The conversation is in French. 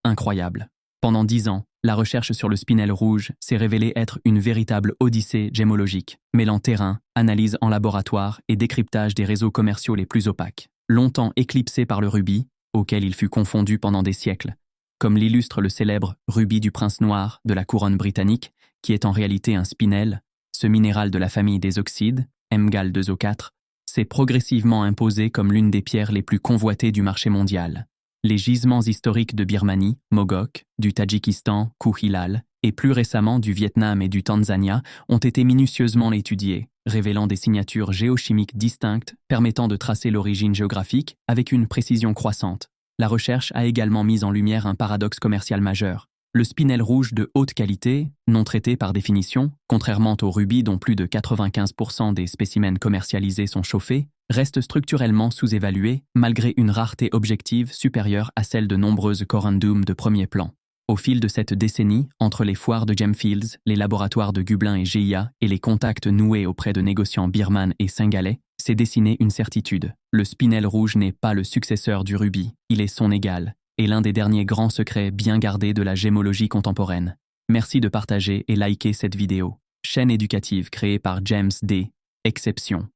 incroyable. Pendant 10 ans, la recherche sur le spinel rouge s'est révélée être une véritable odyssée gémologique, mêlant terrain, analyse en laboratoire et décryptage des réseaux commerciaux les plus opaques. Longtemps éclipsé par le rubis, auquel il fut confondu pendant des siècles, comme l'illustre le célèbre rubis du prince noir de la couronne britannique, qui est en réalité un spinel, ce minéral de la famille des oxydes, M-2O4, s'est progressivement imposé comme l'une des pierres les plus convoitées du marché mondial. Les gisements historiques de Birmanie, Mogok, du Tadjikistan, Kuhilal, et plus récemment du Vietnam et du Tanzania ont été minutieusement étudiés, révélant des signatures géochimiques distinctes permettant de tracer l'origine géographique avec une précision croissante. La recherche a également mis en lumière un paradoxe commercial majeur. Le spinel rouge de haute qualité, non traité par définition, contrairement au rubis dont plus de 95% des spécimens commercialisés sont chauffés, reste structurellement sous-évalué malgré une rareté objective supérieure à celle de nombreuses corundum de premier plan. Au fil de cette décennie, entre les foires de Gemfields, les laboratoires de Gublin et GIA et les contacts noués auprès de négociants birmanes et sénégalais, s'est dessinée une certitude. Le spinel rouge n'est pas le successeur du rubis, il est son égal, et l'un des derniers grands secrets bien gardés de la gémologie contemporaine. Merci de partager et liker cette vidéo. Chaîne éducative créée par James D. Exception.